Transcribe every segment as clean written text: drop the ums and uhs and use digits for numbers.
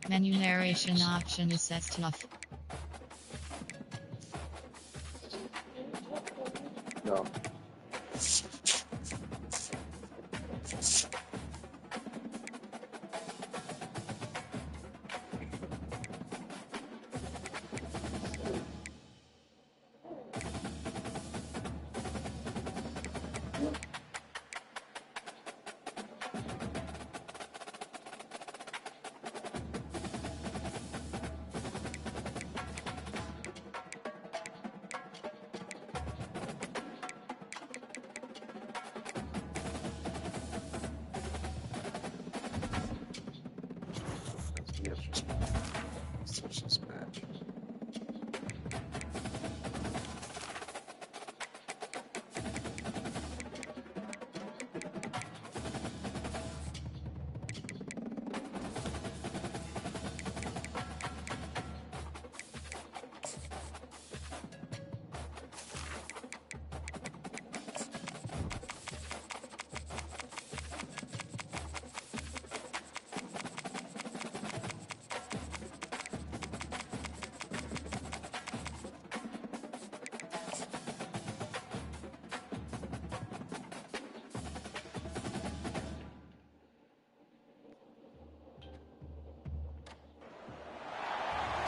Menu narration option is set to off. No.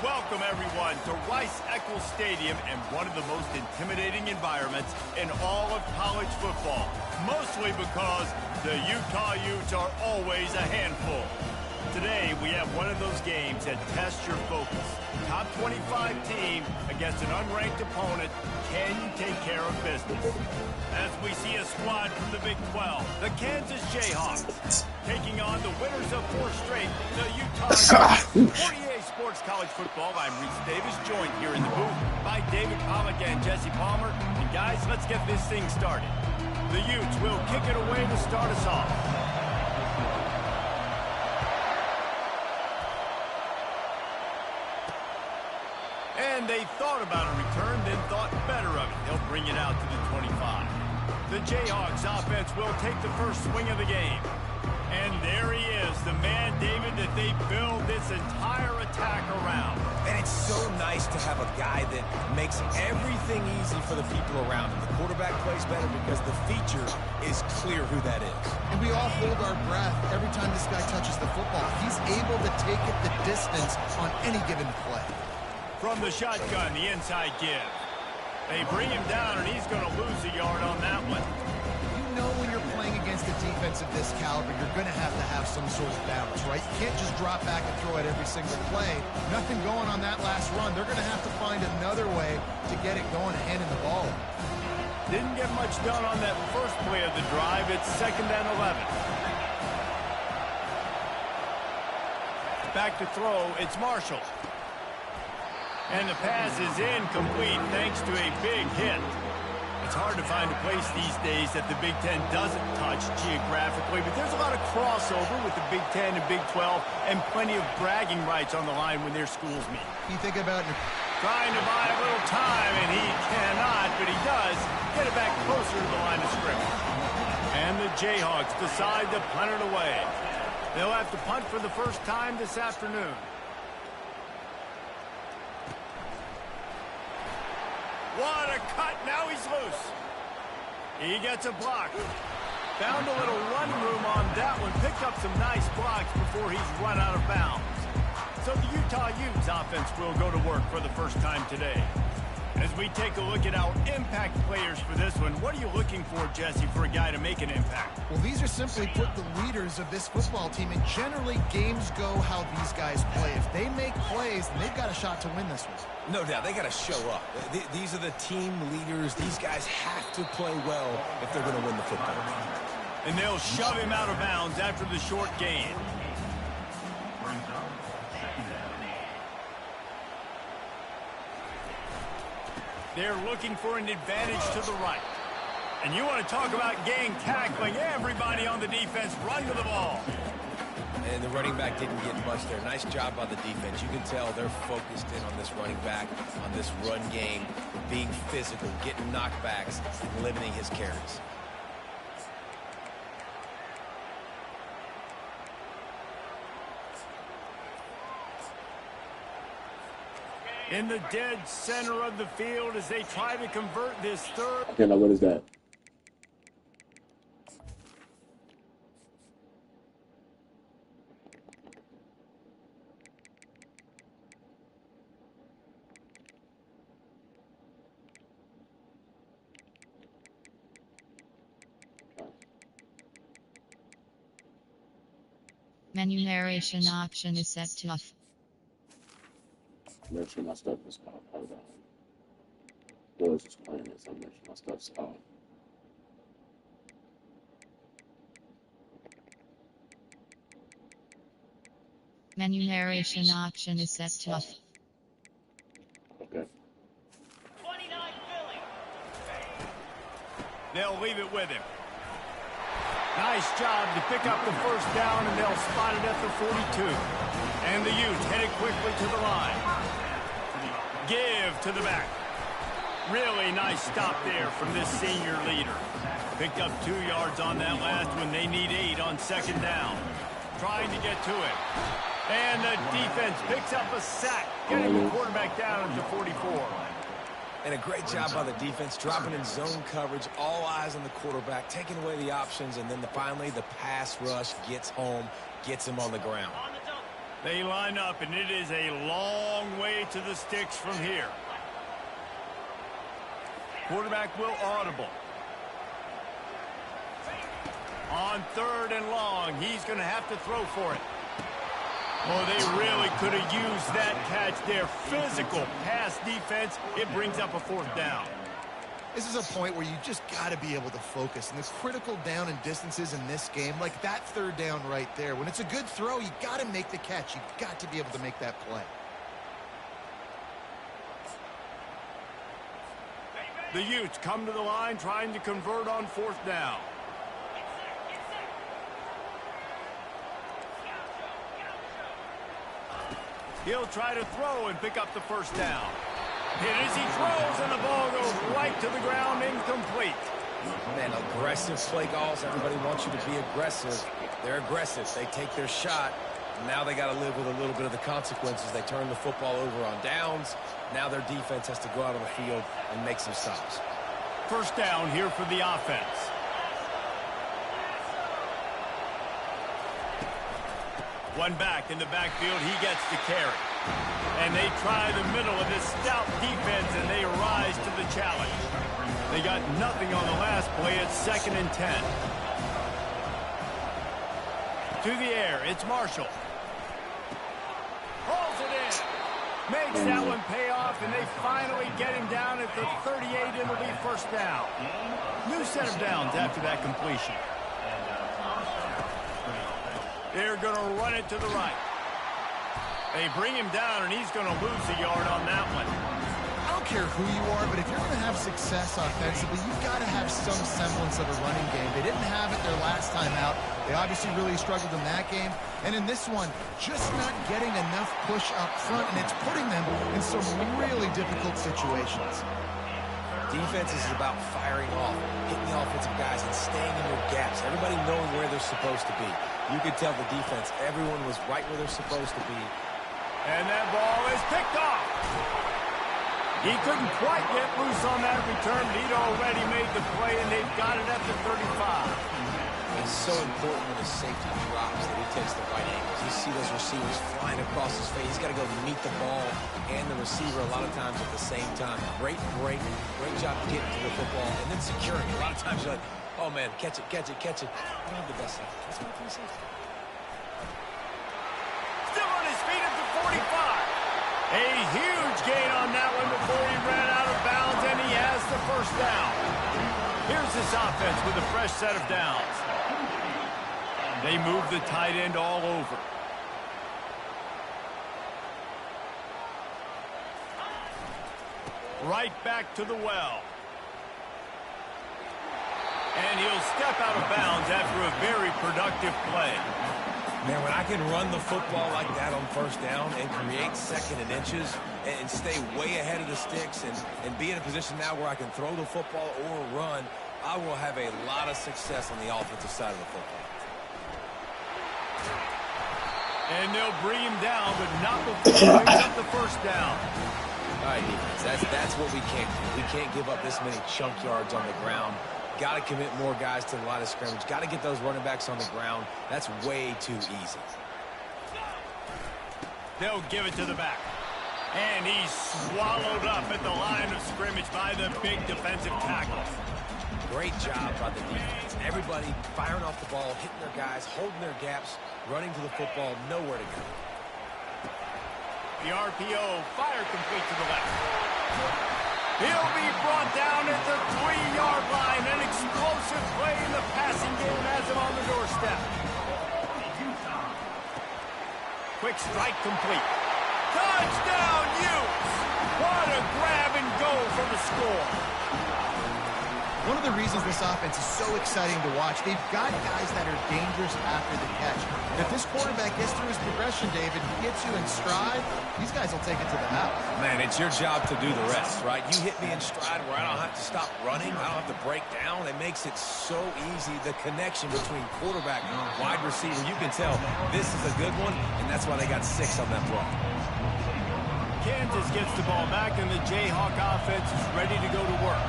Welcome, everyone, to Rice-Eccles Stadium and one of the most intimidating environments in all of college football, mostly because the Utah Utes are always a handful. Today, we have one of those games that tests your focus. Top 25 team against an unranked opponent. Can you take care of business? As we see a squad from the Big 12, the Kansas Jayhawks, taking on the winners of 4 straight, the Utah Utes. 48 Sports College Football. I'm Reese Davis, joined here in the booth by David Pollack and Jesse Palmer. And guys, let's get this thing started. The Utes will kick it away to start us off. And they thought about a return, then thought better of it. They'll bring it out to the 25. The Jayhawks offense will take the first swing of the game. And there he is, the man, David, that they build this entire attack around. And it's so nice to have a guy that makes everything easy for the people around him. The quarterback plays better because the feature is clear who that is. And we all hold our breath every time this guy touches the football. He's able to take it the distance on any given play. From the shotgun, the inside give. They bring him down, and he's going to lose a yard on that one. You know when you're playing against a defense of this caliber, you're going to have some sort of balance, right? You can't just drop back and throw it every single play. Nothing going on that last run. They're going to have to find another way to get it going and handing the ball. Didn't get much done on that first play of the drive. It's 2nd and 11. Back to throw, it's Marshall. And the pass is incomplete thanks to a big hit. It's hard to find a place these days that the Big Ten doesn't touch geographically, but there's a lot of crossover with the Big Ten and Big 12 and plenty of bragging rights on the line when their schools meet. You think about it. Trying to buy a little time, and he cannot, but he does get it back closer to the line of scrimmage. And the Jayhawks decide to punt it away. They'll have to punt for the first time this afternoon. What a cut. Now he's loose. He gets a block. Found a little run room on that one. Picked up some nice blocks before he's run out of bounds. So the Utah Utes offense will go to work for the first time today. As we take a look at our impact players for this one, what are you looking for, Jesse, for a guy to make an impact? Well, these are simply put the leaders of this football team, and generally games go how these guys play. If they make plays, then they've got a shot to win this one. No doubt, they got to show up. These are the team leaders. These guys have to play well if they're going to win the football game. And they'll shove him out of bounds after the short gain. They're looking for an advantage to the right. And you want to talk about gang tackling. Everybody on the defense run to the ball. And the running back didn't get much there. Nice job by the defense. You can tell they're focused in on this running back, on this run game, being physical, getting knockbacks, and limiting his carries. In the dead center of the field as they try to convert this third. Okay, now what is that? Menu narration option is set to off. Make sure my stuff is off. Hold on. What is this playing this? I'm making sure my stuff's off. Menu narration option is set to off. Okay. They'll leave it with him. Nice job to pick up the first down, and they'll spot it at the 42. And the Utes headed quickly to the line. Give to the back. Really nice stop there from this senior leader. Picked up 2 yards on that last one. They need 8 on second down. Trying to get to it. And the defense picks up a sack, getting the quarterback down to 44. And a great job by the defense, dropping in zone coverage, all eyes on the quarterback, taking away the options, and then finally the pass rush gets home, gets him on the ground. They line up, and it is a long way to the sticks from here. Quarterback will audible. On 3rd and long, he's going to have to throw for it. Oh, they really could have used that catch there. Physical pass defense. It brings up a 4th down. This is a point where you just got to be able to focus. And the critical down and distances in this game, like that 3rd down right there, when it's a good throw, you got to make the catch. You've got to be able to make that play. The Utes come to the line trying to convert on 4th down. He'll try to throw and pick up the first down. Hit as he throws, and the ball goes right to the ground, incomplete. Man, aggressive play calls. Everybody wants you to be aggressive. They're aggressive. They take their shot. Now they got to live with a little bit of the consequences. They turn the football over on downs. Now their defense has to go out on the field and make some stops. First down here for the offense. One back in the backfield. He gets the carry. And they try the middle of this stout defense, and they rise to the challenge. They got nothing on the last play. It's 2nd and 10. To the air, it's Marshall. Pulls it in. Makes that one pay off, and they finally get him down at the 38, and it'll be first down. New set of downs after that completion. They're going to run it to the right. They bring him down, and he's going to lose a yard on that one. I don't care who you are, but if you're going to have success offensively, you've got to have some semblance of a running game. They didn't have it their last time out. They obviously really struggled in that game. And in this one, just not getting enough push up front, and it's putting them in some really difficult situations. Defense is about firing off, hitting the offensive guys, and staying in their gaps. Everybody knowing where they're supposed to be. You could tell the defense, everyone was right where they're supposed to be. And that ball is picked off. He couldn't quite get loose on that return, but he'd already made the play, and they've got it at the 35. It's so important when his safety drops that he takes the right angles. You see those receivers flying across his face. He's got to go meet the ball and the receiver a lot of times at the same time. Great break. Great job getting to the football and then securing it. A lot of times you're like, oh, man, catch it, catch it, catch it. I don't have the best safety. That's what I'm saying. Still on his feet at the 45. A huge gain on that one before he ran out of bounds, and he has the first down. Here's this offense with a fresh set of downs. They move the tight end all over. Right back to the well. And he'll step out of bounds after a very productive play. Man, when I can run the football like that on first down and create second and inches and stay way ahead of the sticks and be in a position now where I can throw the football or run, I will have a lot of success on the offensive side of the football. And they'll bring him down, but not before he picks up the first down. All right, defense, that's what we can't do. We can't give up this many chunk yards on the ground. Got to commit more guys to the line of scrimmage. Got to get those running backs on the ground. That's way too easy. They'll give it to the back. And he's swallowed up at the line of scrimmage by the big defensive tackle. Great job by the defense. Everybody firing off the ball, hitting their guys, holding their gaps, running to the football, nowhere to go. The RPO, fire complete to the left. He'll be brought down at the 3-yard line. An explosive play in the passing game has him on the doorstep. Quick strike complete. Touchdown, Utes! What a grab and go for the score. One of the reasons this offense is so exciting to watch, they've got guys that are dangerous after the catch. And if this quarterback gets through his progression, David, gets you in stride, these guys will take it to the house. Man, it's your job to do the rest, right? You hit me in stride where I don't have to stop running. I don't have to break down. It makes it so easy. The connection between quarterback and wide receiver, you can tell this is a good one, and that's why they got 6 on that block. Kansas gets the ball back, and the Jayhawk offense is ready to go to work.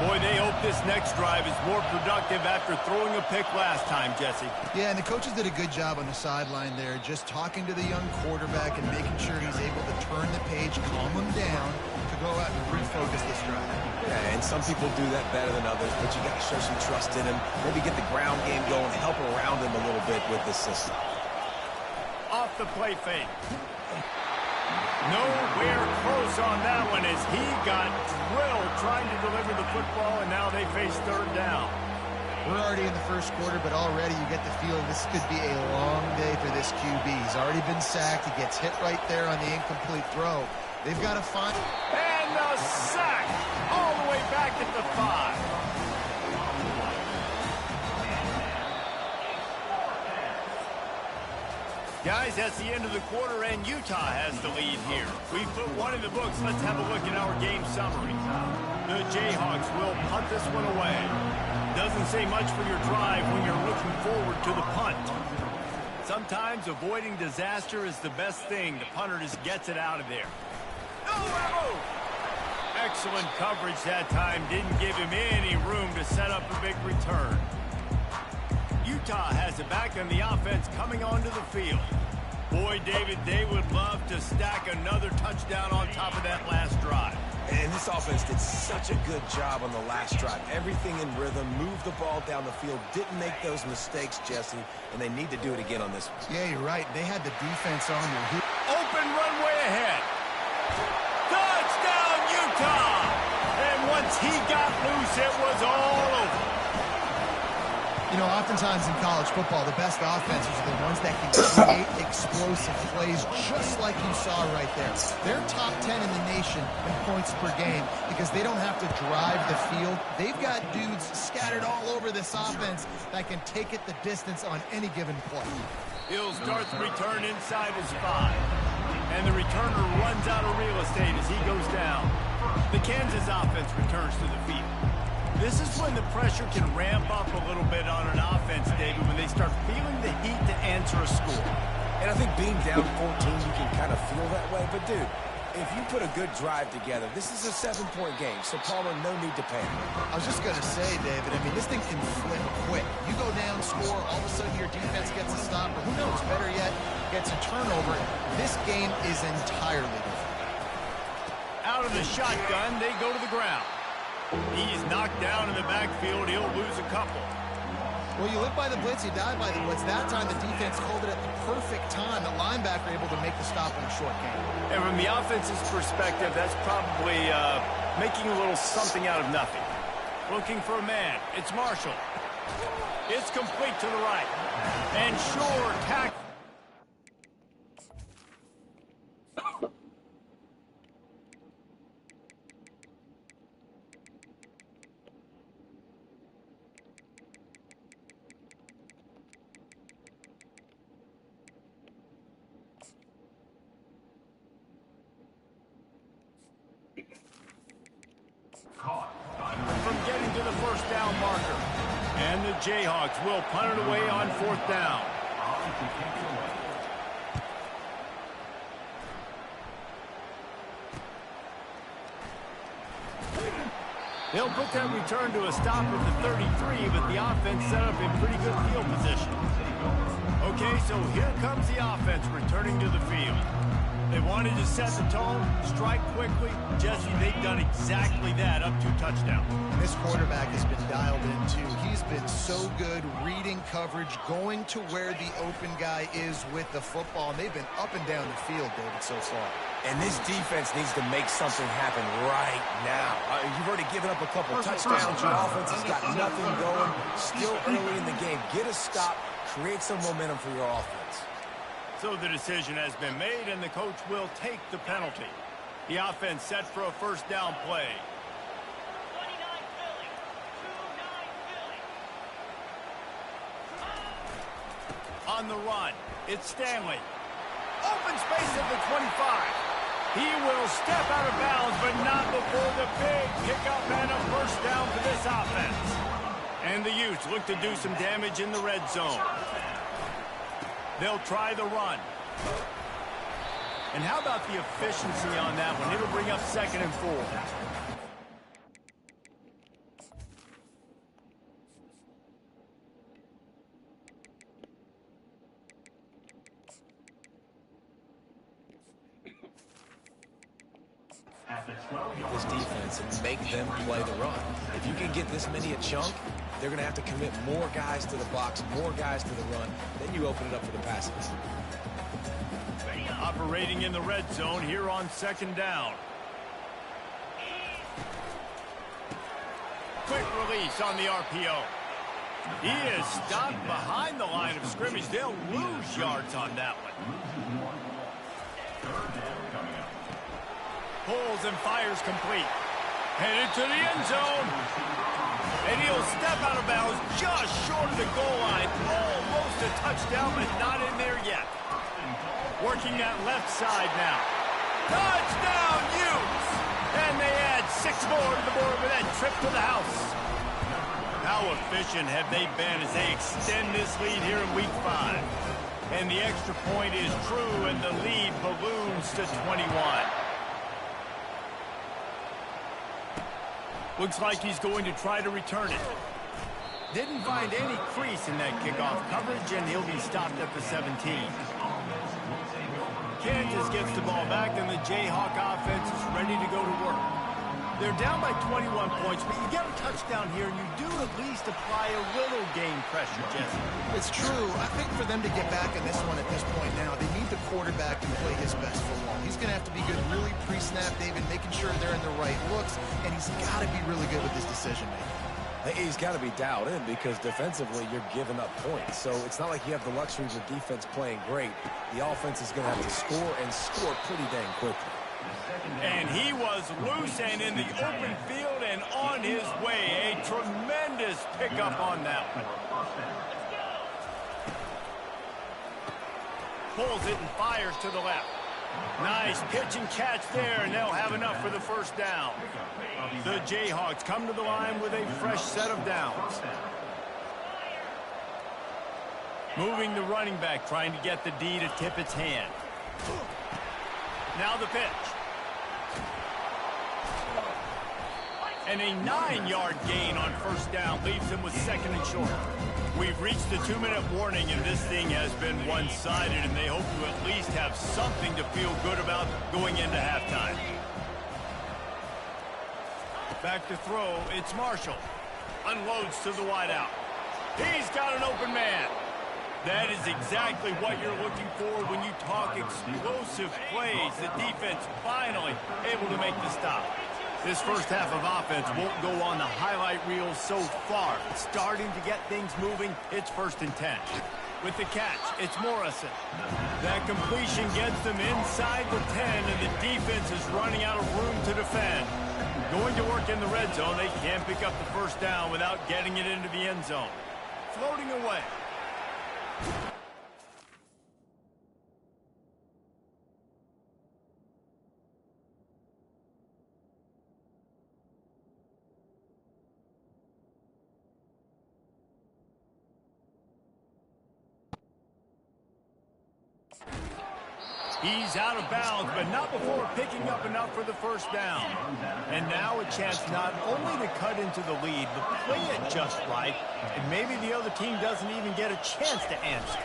Boy, they hope this next drive is more productive after throwing a pick last time, Jesse. Yeah, and the coaches did a good job on the sideline there, just talking to the young quarterback and making sure he's able to turn the page, calm him down, to go out and refocus this drive. Yeah, and some people do that better than others, but you got to show some trust in him. Maybe get the ground game going, help around him a little bit with this system. Off the play fake. Nowhere close on that one as he got drilled trying to deliver the football, and now they face third down. We're already in the first quarter, but already you get the feeling this could be a long day for this QB. He's already been sacked. He gets hit right there on the incomplete throw. They've got to find... And a sack all the way back at the 5. Guys, that's the end of the quarter, and Utah has the lead here. We've put one in the books. Let's have a look at our game summary. The Jayhawks will punt this one away. Doesn't say much for your drive when you're looking forward to the punt. Sometimes avoiding disaster is the best thing. The punter just gets it out of there. No! Excellent coverage that time. Didn't give him any room to set up a big return. Utah has it back on the offense coming onto the field. Boy, David, they would love to stack another touchdown on top of that last drive. And this offense did such a good job on the last drive. Everything in rhythm, moved the ball down the field, didn't make those mistakes, Jesse, and they need to do it again on this one. Yeah, you're right. They had the defense on their... Open runway ahead. Touchdown, Utah! And once he got loose, it was all over. You know, oftentimes in college football, the best offenses are the ones that can create explosive plays, just like you saw right there. They're top 10 in the nation in points per game because they don't have to drive the field. They've got dudes scattered all over this offense that can take it the distance on any given play. He'll start the return inside his 5. And the returner runs out of real estate as he goes down. The Kansas offense returns to the field. This is when the pressure can ramp up a little bit on an offense, David, when they start feeling the heat to answer a score. And I think being down 14, you can kind of feel that way. But, dude, if you put a good drive together, this is a 7-point game, so Palmer, no need to panic. I was just going to say, David, I mean, this thing can flip quick. You go down, score, all of a sudden your defense gets a stop, or who knows, better yet, gets a turnover. This game is entirely different. Out of the shotgun, they go to the ground. He's knocked down in the backfield. He'll lose a couple. Well, you live by the blitz, you die by the blitz. That time the defense called it at the perfect time. The linebacker able to make the stop in a short game. And from the offense's perspective, that's probably making a little something out of nothing. Looking for a man. It's Marshall. It's complete to the right. And Shore tackle. the first down marker. And the Jayhawks will punt it away on 4th down. They'll put that return to a stop at the 33, but the offense set up in pretty good field position. Okay, so here comes the offense returning to the field. They wanted to set the tone, strike quickly. Jesse, they've done exactly that up to touchdown. This quarterback has been dialed in, too. He's been so good reading coverage, going to where the open guy is with the football. And they've been up and down the field, David, so far. And this defense needs to make something happen right now. You've already given up a couple touchdowns. Your offense has got nothing going. Still early in the game. Get a stop. Create some momentum for your offense. So the decision has been made, and the coach will take the penalty. The offense set for a first down play. On the run, it's Stanley. Open space at the 25. He will step out of bounds, but not before the big pickup and a first down for this offense. And the Utes look to do some damage in the red zone. They'll try the run. And how about the efficiency on that one? It'll bring up 2nd and 4. This defense and make them play the run. If you can get this many a chunk, they're going to have to commit more guys to the box, more guys to the run. Then you open it up for the passes. Operating in the red zone here on 2nd down. Quick release on the RPO. He is stopped behind the line of scrimmage. They'll lose yards on that one. Pulls and fires complete. Headed to the end zone. And he'll step out of bounds just short of the goal line. Almost a touchdown, but not in there yet. Working that left side now. Touchdown, Utes! And they add 6 more to the board with that trip to the house. How efficient have they been as they extend this lead here in Week 5? And the extra point is true, and the lead balloons to 21. Looks like he's going to try to return it. Didn't find any crease in that kickoff coverage, and he'll be stopped at the 17. Kansas gets the ball back, and the Jayhawk offense is ready to go to work. They're down by 21 points, but you get a touchdown here, and you do at least apply a little game pressure, Jesse. It's true. I think for them to get back in this one at this point now, they need the quarterback to play his best football. He's going to have to be good really pre-snap, David, making sure they're in the right looks, and he's got to be really good with his decision-making. He's got to be dialed in because defensively you're giving up points. So it's not like you have the luxury of the defense playing great. The offense is going to have to score and score pretty dang quickly. And he was loose and in the open field and on his way. A tremendous pickup on that one. Pulls it and fires to the left. Nice pitch and catch there, and they'll have enough for the first down. The Jayhawks come to the line with a fresh set of downs. Moving the running back, trying to get the D to tip its hand. Now the pitch. And a 9-yard gain on first down leaves him with 2nd and short. We've reached the 2-minute warning, and this thing has been one-sided, and they hope to at least have something to feel good about going into halftime. Back to throw, it's Marshall. Unloads to the wideout. He's got an open man. That is exactly what you're looking for when you talk explosive plays. The defense finally able to make the stop. This first half of offense won't go on the highlight reel so far. It's starting to get things moving. It's 1st and 10. With the catch, it's Morrison. That completion gets them inside the 10, and the defense is running out of room to defend. Going to work in the red zone, they can't pick up the first down without getting it into the end zone. Floating away. He's out of bounds, but not before picking up enough for the first down. And now a chance not only to cut into the lead, but play it just right, and maybe the other team doesn't even get a chance to answer.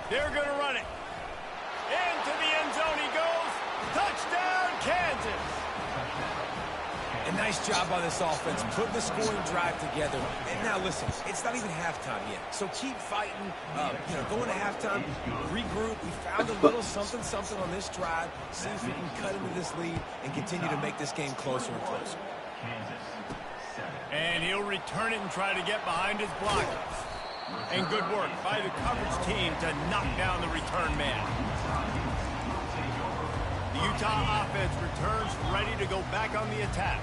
They're going to run it. Into the end zone he goes. Touchdown, Kansas. A nice job by this offense, putting the scoring drive together. And now listen, it's not even halftime yet. So keep fighting, going to halftime, regroup. We found a little something on this drive. See if we can cut into this lead and continue to make this game closer and closer. And he'll return it and try to get behind his blockers. And good work by the coverage team to knock down the return man. The Utah offense returns ready to go back on the attack.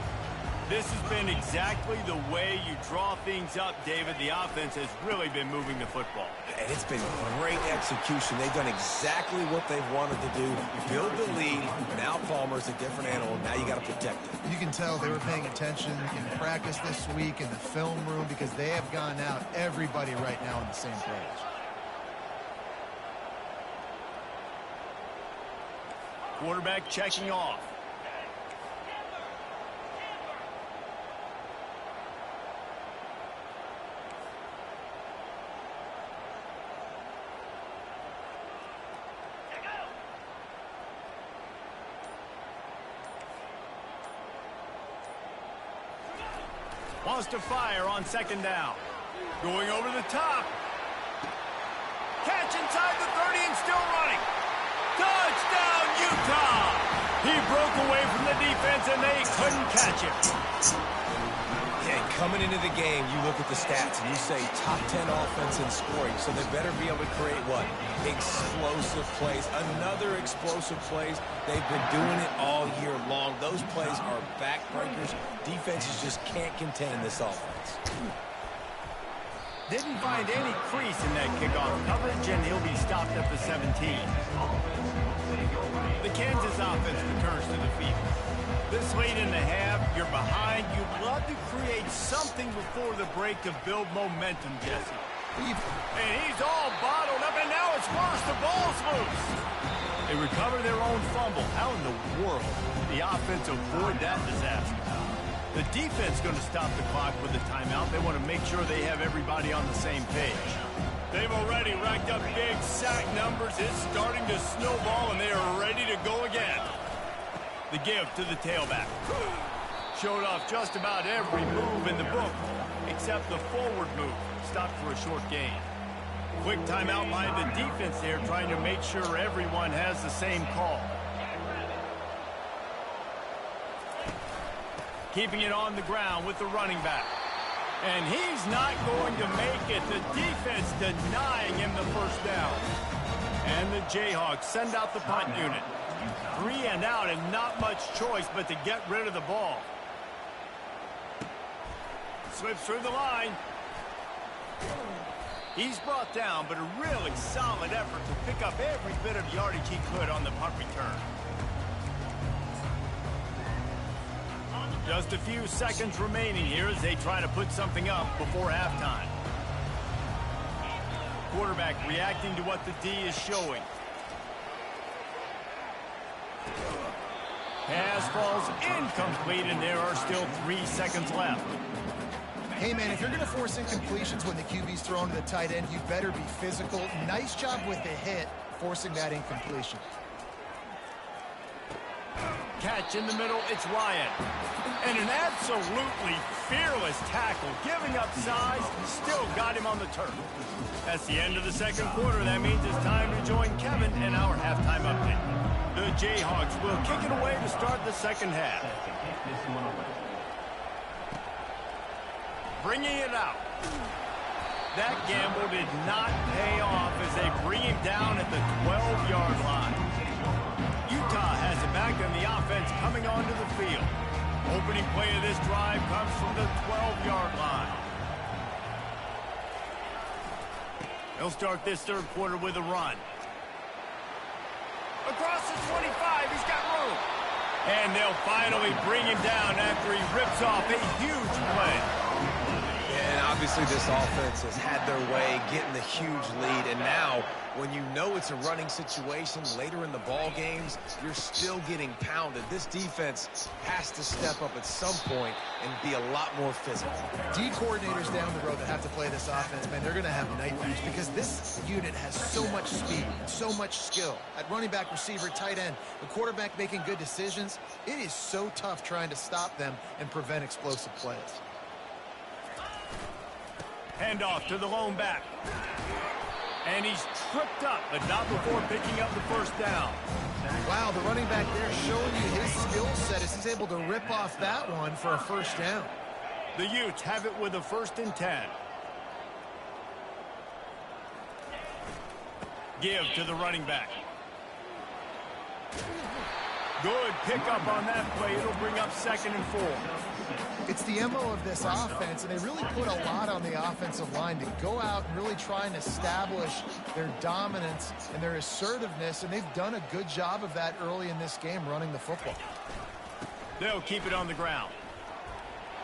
This has been exactly the way you draw things up, David. The offense has really been moving the football. And it's been great execution. They've done exactly what they've wanted to do. Build the lead. Now Palmer's a different animal. Now you got to protect it. You can tell they were paying attention in practice this week in the film room because they have gone out, everybody right now on the same page. Quarterback checking off. Wants to fire on second down. Going over the top. Catch inside the 30 and still running. Touchdown, Utah! He broke away from the defense and they couldn't catch him. Yeah, coming into the game, you look at the stats and you say top 10 offense in scoring, so they better be able to create what? Explosive plays. Another explosive plays. They've been doing it all year long. Those plays are backbreakers. Defenses just can't contain this offense. Didn't find any crease in that kickoff coverage, and he'll be stopped at the 17. The Kansas offense returns to the field. This late in the half, you're behind. You'd love to create something before the break to build momentum, Jesse. And he's all bottled up, and now it's worse. The ball's loose. They recover their own fumble. How in the world did the offense avoid that disaster? The defense going to stop the clock with the timeout. They want to make sure they have everybody on the same page. They've already racked up big sack numbers. It's starting to snowball, and they are ready to go again. The give to the tailback. Showed off just about every move in the book, except the forward move. Stopped for a short gain. Quick timeout by the defense there, trying to make sure everyone has the same call. Keeping it on the ground with the running back. And he's not going to make it. The defense denying him the first down. And the Jayhawks send out the punt unit. 3 and out and not much choice but to get rid of the ball. Slips through the line. He's brought down, but a really solid effort to pick up every bit of yardage he could on the punt return. Just a few seconds remaining here as they try to put something up before halftime. Quarterback reacting to what the D is showing. Pass falls incomplete, and there are still 3 seconds left. Hey, man, if you're going to force incompletions when the QB's thrown to the tight end, you better be physical. Nice job with the hit, forcing that incompletion. Catch in the middle, it's Ryan. And an absolutely fearless tackle, giving up size, still got him on the turf. That's the end of the second quarter. That means it's time to join Kevin in our halftime update. The Jayhawks will kick it away to start the second half. Bringing it out. That gamble did not pay off as they bring him down at the 12-yard line. Utah has it back, and the offense coming onto the field. Opening play of this drive comes from the 12-yard line. He'll start this third quarter with a run. Across the 25, he's got room. And they'll finally bring him down after he rips off a huge play. And I'll Obviously, this offense has had their way, getting the huge lead, and now when you know it's a running situation later in the ball games, you're still getting pounded. This defense has to step up at some point and be a lot more physical. D coordinators down the road that have to play this offense, man, they're going to have nightmares because this unit has so much speed, so much skill. At running back, receiver, tight end, the quarterback making good decisions, it is so tough trying to stop them and prevent explosive plays. Handoff to the lone back. And he's tripped up, but not before picking up the first down. Wow, the running back there showing you his skill set as he's able to rip off that one for a first down. The Utes have it with a 1st and 10. Give to the running back. Good pickup on that play. It'll bring up 2nd and 4. It's the MO of this offense, and they really put a lot on the offensive line to go out and really try and establish their dominance and their assertiveness, and they've done a good job of that early in this game running the football. They'll keep it on the ground.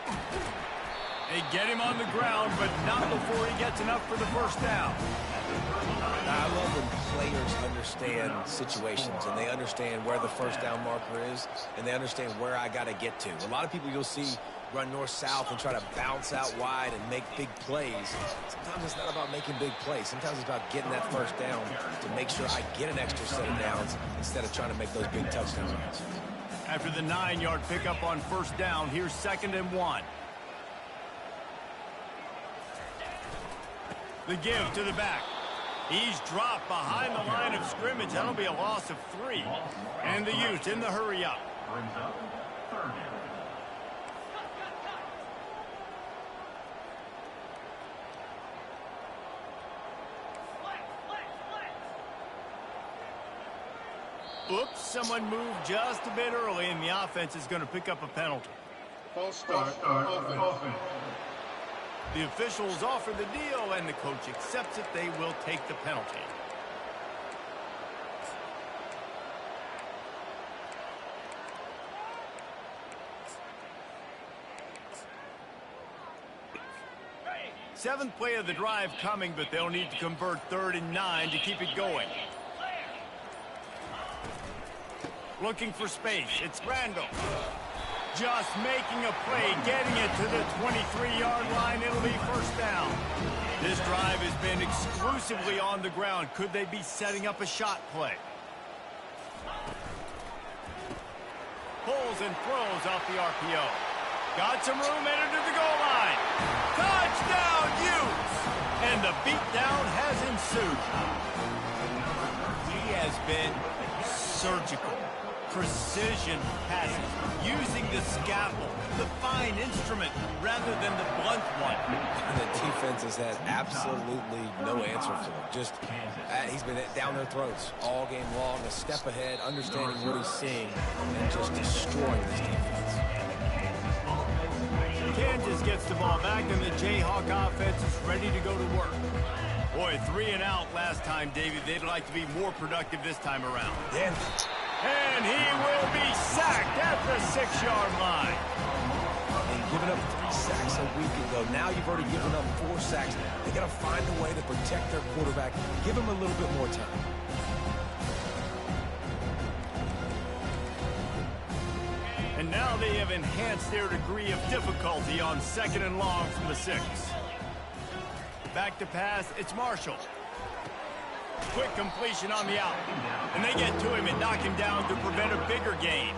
They get him on the ground, but not before he gets enough for the first down. I love when players understand situations and they understand where the first down marker is and they understand where I got to get to. A lot of people you'll see run north-south and try to bounce out wide and make big plays. Sometimes it's not about making big plays. Sometimes it's about getting that first down to make sure I get an extra set of downs instead of trying to make those big touchdown runs. After the 9-yard pickup on first down, here's 2nd and 1. The give to the back. He's dropped behind the line of scrimmage. That'll be a loss of 3. And the Utes in the hurry up. Oops, someone moved just a bit early, and the offense is going to pick up a penalty. False start, offense. The officials offer the deal, and the coach accepts it. They will take the penalty. Seventh play of the drive coming, but they'll need to convert 3rd and 9 to keep it going. Looking for space. It's Randall. Just making a play, getting it to the 23-yard line. It'll be first down. This drive has been exclusively on the ground. Could they be setting up a shot play? Pulls and throws off the RPO. Got some room, entered to the goal line. Touchdown, Utes! And the beatdown has ensued. He has been surgical. Precision passes, using the scalpel, the fine instrument, rather than the blunt one. The defense has had absolutely no answer for him. Just, he's been down their throats all game long, a step ahead, understanding what he's seeing, and just destroying this defense. Kansas gets the ball back, and the Jayhawk offense is ready to go to work. Boy, 3 and out last time, David. They'd like to be more productive this time around. Yeah. And he will be sacked at the 6-yard line. They've given up 3 sacks a week ago. Now you've already given up 4 sacks. They got to find a way to protect their quarterback. Give him a little bit more time. And now they have enhanced their degree of difficulty on 2nd and long from the 6. Back to pass, it's Marshall. Quick completion on the out. And they get to him and knock him down to prevent a bigger gain.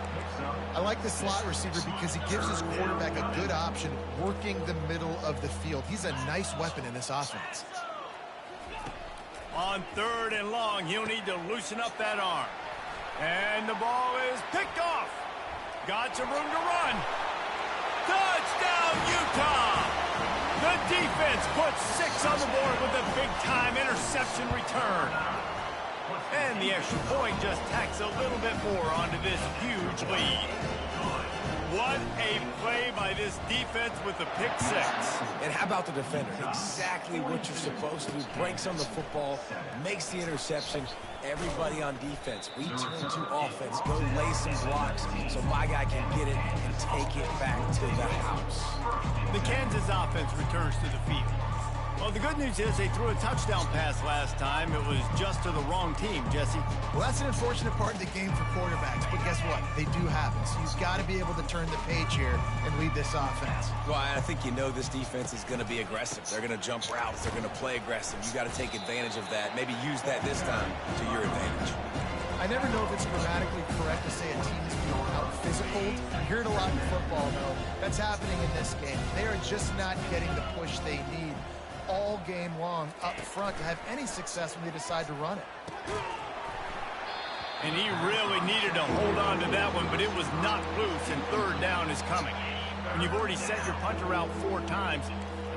I like the slot receiver because he gives his quarterback a good option working the middle of the field. He's a nice weapon in this offense. On 3rd and long, he'll need to loosen up that arm. And the ball is picked off. Got some room to run. Touchdown, Utah! The defense puts 6 on the board with a big-time interception return. And the extra point just tacks a little bit more onto this huge lead. what a play by this defense with the pick six. And how about the defender? Exactly what you're supposed to do. Breaks on the football, makes the interception. Everybody on defense, we turn to offense. Go lay some blocks so my guy can get it and take it back to the house. The Kansas offense returns to the field. Well, the good news is they threw a touchdown pass last time. It was just to the wrong team, Jesse. Well, that's an unfortunate part of the game for quarterbacks, but guess what? They do happen. So you've got to be able to turn the page here and lead this offense. Well, I think you know this defense is going to be aggressive. They're going to jump routes. They're going to play aggressive. You got to take advantage of that. Maybe use that this time to your advantage. I never know if it's grammatically correct to say a team is being out-physical. You hear it a lot in football, though. That's happening in this game. They are just not getting the push they need all game long up front to have any success when they decide to run it. And he really needed to hold on to that one, but it was not loose, and third down is coming. When you've already sent your punter out 4 times,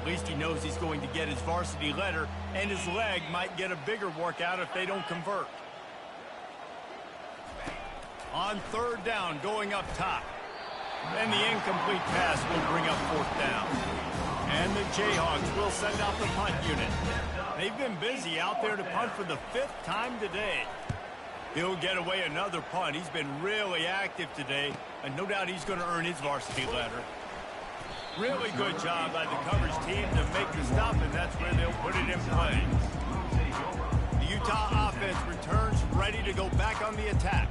at least he knows he's going to get his varsity letter, and his leg might get a bigger workout if they don't convert. On third down, going up top. And the incomplete pass will bring up 4th down. And the Jayhawks will send out the punt unit. They've been busy out there to punt for the 5th time today. He'll get away another punt. He's been really active today, and no doubt he's going to earn his varsity letter. Really good job by the coverage team to make the stop, and that's where they'll put it in play. The Utah offense returns ready to go back on the attack.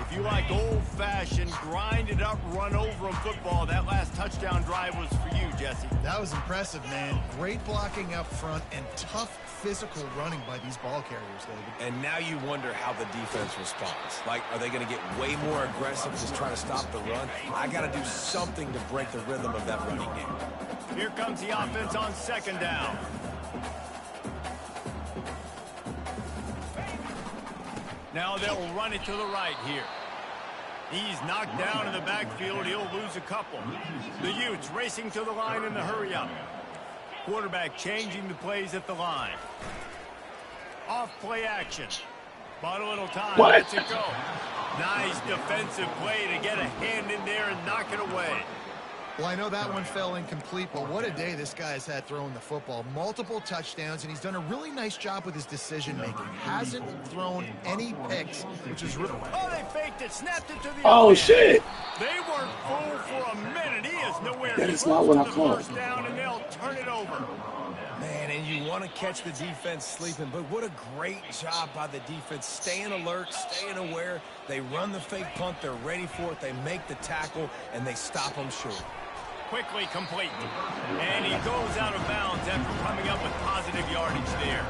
If you like old-fashioned, grind-it-up, run-over-'em football, that last touchdown drive was for you, Jesse. That was impressive, man. Great blocking up front and tough physical running by these ball carriers, David. And now you wonder how the defense responds. Like, are they going to get way more aggressive, just trying to stop the run? I got to do something to break the rhythm of that running game. Here comes the offense on 2nd down. Now they'll run it to the right here. He's knocked down in the backfield. He'll lose a couple. The Utes racing to the line in the hurry-up. Quarterback changing the plays at the line. Off play action. Bought a little time. Lets it go. Nice defensive play to get a hand in there and knock it away. Well, I know that one fell incomplete, but what a day this guy has had throwing the football. Multiple touchdowns, and he's done a really nice job with his decision-making. Hasn't thrown any picks, which is really... Oh, they faked it, snapped it to the Oh, shit. They weren't full for a minute. He is nowhere That is close not what to I the called. first down, and they'll turn it over. Man, and you want to catch the defense sleeping, but what a great job by the defense. Staying alert, staying aware. They run the fake punt. They're ready for it. They make the tackle, and they stop them short. Quickly complete. And he goes out of bounds after coming up with positive yardage there.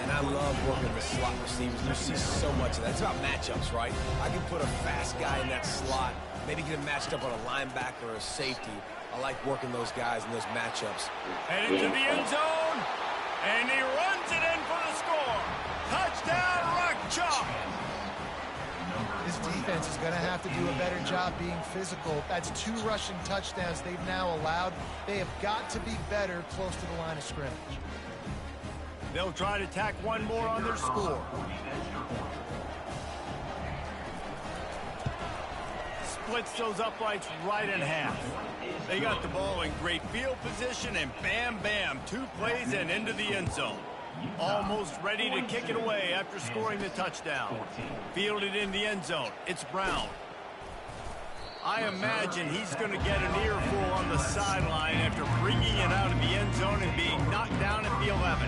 And I love working with slot receivers. You see so much of that. It's about matchups, right? I can put a fast guy in that slot, maybe get him matched up on a linebacker or a safety. I like working those guys in those matchups. Headed to the end zone. And he runs it in for the score. Touchdown, Rock Chalk. This defense is going to have to do a better job being physical. That's 2 rushing touchdowns they've now allowed. They have got to be better close to the line of scrimmage. They'll try to tack one more on their score. Splits those uprights right in half. They got the ball in great field position, and bam, bam, 2 plays and into the end zone. Almost ready to kick it away after scoring the touchdown. Fielded in the end zone. It's Brown. I imagine he's going to get an earful on the sideline after bringing it out of the end zone and being knocked down at the 11.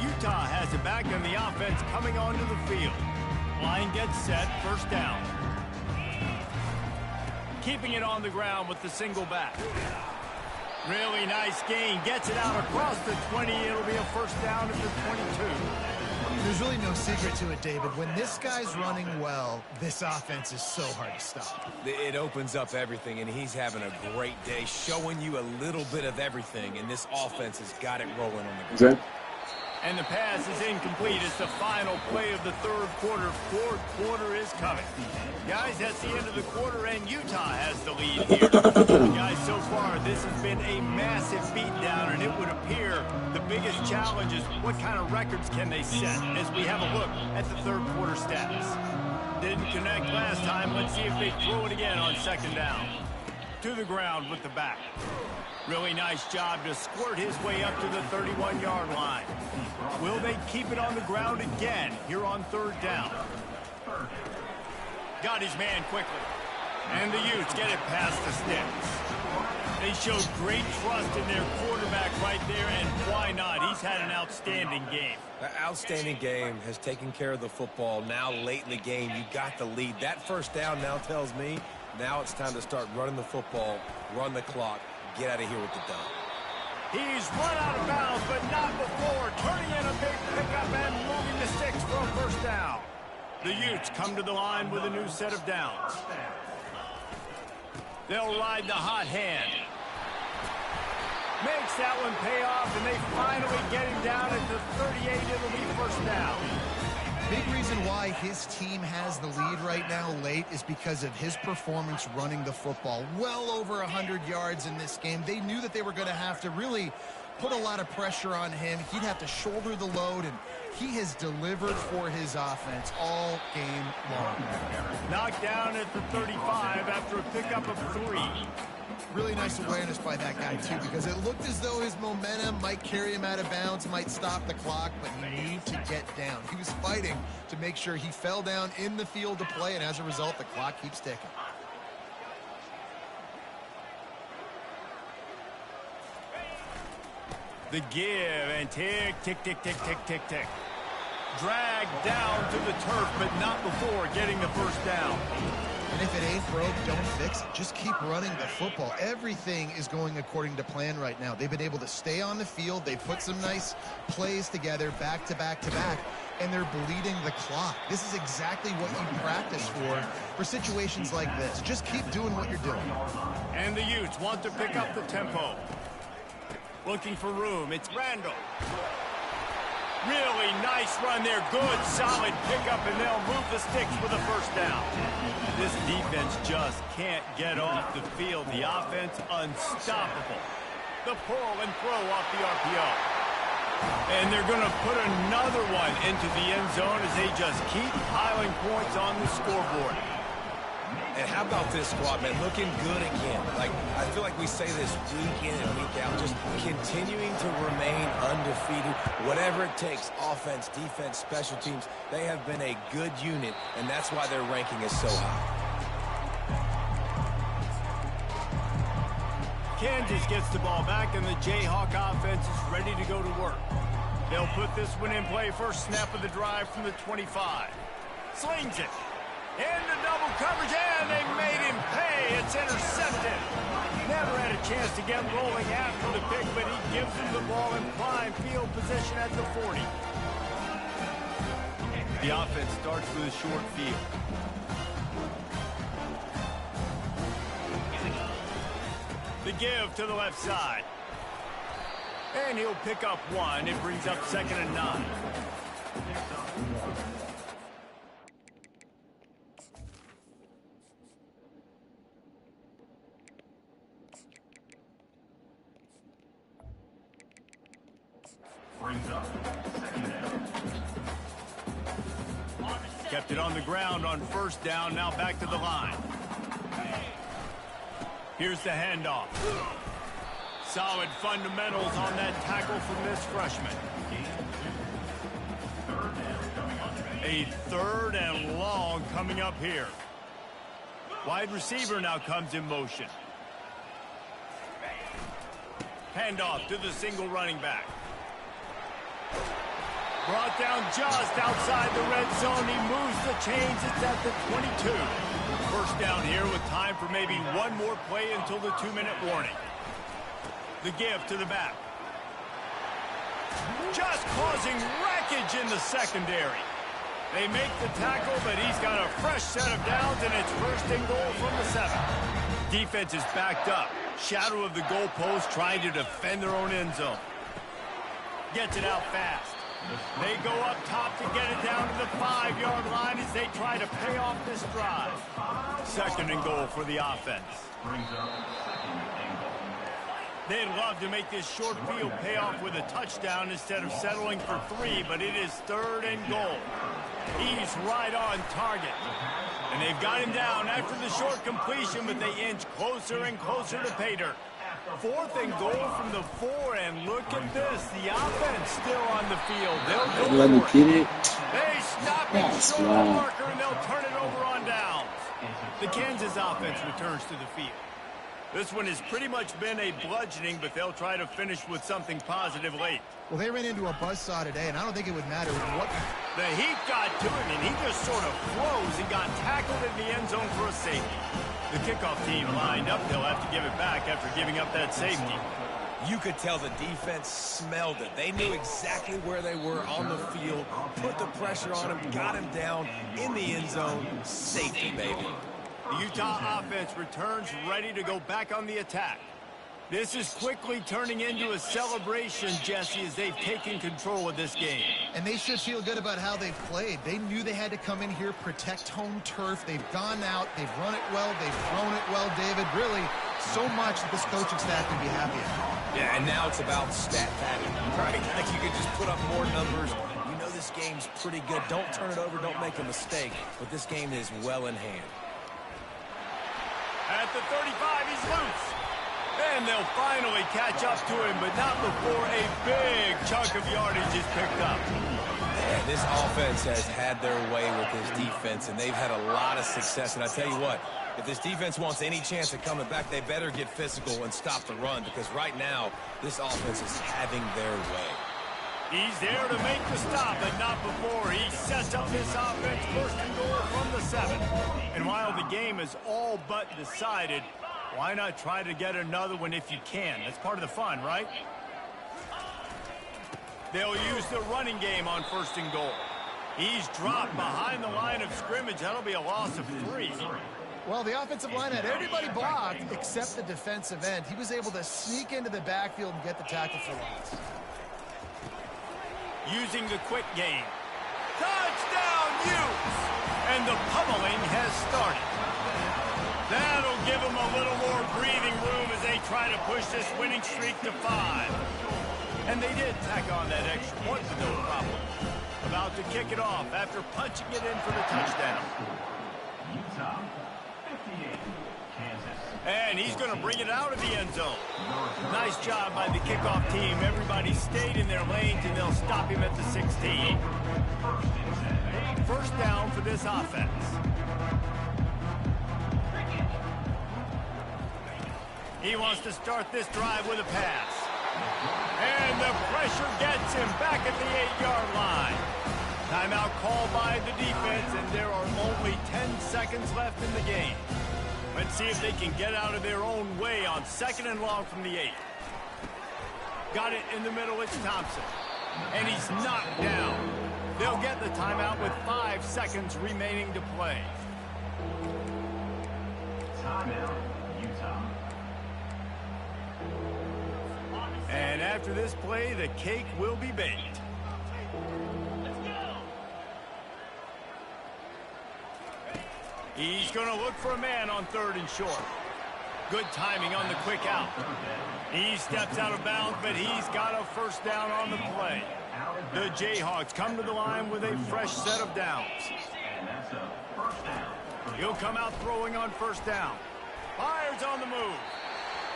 Utah has it back on the offense coming onto the field. Line gets set, 1st down. Keeping it on the ground with the single back. Really nice gain. Gets it out across the 20. It'll be a 1st down at the 22. There's really no secret to it, David. When this guy's running well, this offense is so hard to stop. It opens up everything, and he's having a great day, showing you a little bit of everything, and this offense has got it rolling on the ground. And the pass is incomplete. It's the final play of the 3rd quarter. 4th quarter is coming. Guys, that's the end of the quarter, and Utah has the lead here. Guys, so far, this has been a massive beatdown, and it would appear the biggest challenge is what kind of records can they set as we have a look at the 3rd quarter stats. Didn't connect last time. Let's see if they throw it again on 2nd down. to the ground with the back. Really nice job to squirt his way up to the 31-yard line. Will they keep it on the ground again here on 3rd down? Got his man quickly. And the Utes get it past the sticks. They showed great trust in their quarterback right there, and why not? He's had an outstanding game. That outstanding game has taken care of the football. Now, late in the game, you got the lead. That 1st down now tells me now it's time to start running the football, run the clock, get out of here with the dub. He's run out of bounds, but not before. Turning in a big pickup and moving the sticks for a 1st down. The Utes come to the line with a new set of downs. They'll ride the hot hand. Makes that one pay off, and they finally get him down at the 38. It'll be 1st down. Big reason why his team has the lead right now late is because of his performance running the football. Well over 100 yards in this game. They knew that they were going to have to really put a lot of pressure on him. He'd have to shoulder the load, and he has delivered for his offense all game long. Knocked down at the 35 after a pickup of 3. Really nice awareness by that guy, too, because it looked as though his momentum might carry him out of bounds, might stop the clock, but he needed to get down. He was fighting to make sure he fell down in the field to play, and as a result, the clock keeps ticking. The give and tick, tick, tick, tick, tick, tick, tick. Dragged down to the turf, but not before getting the 1st down. And if it ain't broke, don't fix it. Just keep running the football. Everything is going according to plan right now. They've been able to stay on the field. They've put some nice plays together, back to back to back, and they're bleeding the clock. This is exactly what you practice for situations like this. Just keep doing what you're doing. And the Utes want to pick up the tempo. Looking for room. It's Randall. Really nice run there. Good, solid pickup, and they'll move the sticks with a 1st down. This defense just can't get off the field. The offense unstoppable. The pull and throw off the RPO. And they're going to put another one into the end zone as they just keep piling points on the scoreboard. And how about this squad, man? Looking good again. Like, I feel like we say this week in and week out, just continuing to remain undefeated. Whatever it takes, offense, defense, special teams, they have been a good unit, and that's why their ranking is so high. Kansas gets the ball back, and the Jayhawk offense is ready to go to work. They'll put this one in play. First snap of the drive from the 25. Slings it. Into double coverage, and they made him pay. It's intercepted. Never had a chance to get rolling after the pick, but he gives him the ball in prime field position at the 40. The offense starts with a short field. The give to the left side. And he'll pick up 1. It brings up 2nd and 9. Kept it on the ground on 1st down, now back to the line. Here's the handoff. Solid fundamentals on that tackle from this freshman. A 3rd and long coming up here. Wide receiver now comes in motion. Handoff to the single running back. Brought down just outside the red zone. He moves the chains. It's at the 22. 1st down here with time for maybe one more play until the 2-minute warning. The give to the back. Just causing wreckage in the secondary. They make the tackle, but he's got a fresh set of downs, and it's 1st and goal from the 7. Defense is backed up. Shadow of the goalpost, trying to defend their own end zone. Gets it out fast. They go up top to get it down to the 5-yard line as they try to pay off this drive. 2nd and goal for the offense. They'd love to make this short field pay off with a touchdown instead of settling for 3, but it is 3rd and goal. He's right on target. And they've got him down after the short completion, but they inch closer and closer to pay dirt. 4th and goal from the 4, and look at this. The offense still on the field. They'll go Let me for it. get it. They stop it Yes, short of the wow. marker, and they'll turn it over on downs. The Kansas offense returns to the field. This one has pretty much been a bludgeoning, but they'll try to finish with something positive late. Well, they ran into a buzzsaw today, and I don't think it would matter what. The heat got to him, and he just sort of froze and got tackled in the end zone for a safety. The kickoff team lined up. They'll have to give it back after giving up that safety. You could tell the defense smelled it. They knew exactly where they were on the field, put the pressure on him, got him down in the end zone. Safety, baby. The Utah offense returns ready to go back on the attack. This is quickly turning into a celebration, Jesse, as they've taken control of this game. And they should feel good about how they've played. They knew they had to come in here, protect home turf. They've gone out, they've run it well, they've thrown it well, David. Really, so much that this coaching staff can be happy about. Yeah, and now it's about stat padding, right? Like you could just put up more numbers. You know this game's pretty good. Don't turn it over, don't make a mistake. But this game is well in hand. At the 35, he's loose. And they'll finally catch up to him, but not before a big chunk of yardage is picked up. Yeah, this offense has had their way with this defense, and they've had a lot of success. And I tell you what, if this defense wants any chance of coming back, they better get physical and stop the run, because right now, this offense is having their way. He's there to make the stop, but not before he sets up this offense. 1st and goal from the 7. And while the game is all but decided, why not try to get another one if you can? That's part of the fun, right? They'll use the running game on 1st and goal. He's dropped behind the line of scrimmage. That'll be a loss of 3. Well, the offensive line had everybody blocked except the defensive end. He was able to sneak into the backfield and get the tackle for loss. Using the quick game. Touchdown, Utes! And the pummeling has started. That'll give them a little more breathing room as they try to push this winning streak to 5. And they did tack on that extra point with no problem. About to kick it off after punching it in for the touchdown. Utah, 58, Kansas. And he's going to bring it out of the end zone. Nice job by the kickoff team. Everybody stayed in their lanes, and they'll stop him at the 16. 1st down for this offense. He wants to start this drive with a pass. And the pressure gets him back at the 8-yard line. Timeout called by the defense, and there are only 10 seconds left in the game. Let's see if they can get out of their own way on 2nd and long from the 8. Got it in the middle, it's Thompson. And he's knocked down. They'll get the timeout with 5 seconds remaining to play. Timeout, Utah. And after this play, the cake will be baked. He's going to look for a man on 3rd and short. Good timing on the quick out. He steps out of bounds, but he's got a 1st down on the play. The Jayhawks come to the line with a fresh set of downs. He'll come out throwing on 1st down. Fires on the move.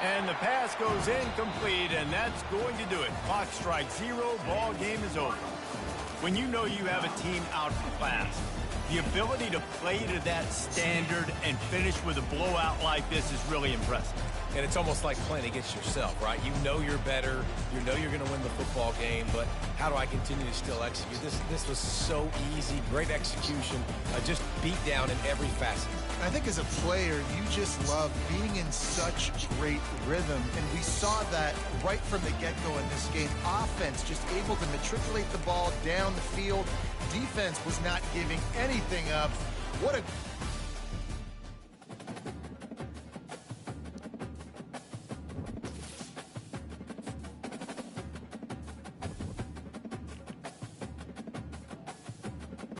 And the pass goes incomplete, and that's going to do it. Clock strikes 0, ball game is over. When you know you have a team out for class, the ability to play to that standard and finish with a blowout like this is really impressive. And it's almost like playing against yourself, right? You know you're better. You know you're going to win the football game, but how do I continue to still execute? This was so easy. Great execution. Just beat down in every facet. I think as a player, you just love being in such great rhythm, and we saw that right from the get-go in this game. Offense just able to matriculate the ball down the field. Defense was not giving anything up. What a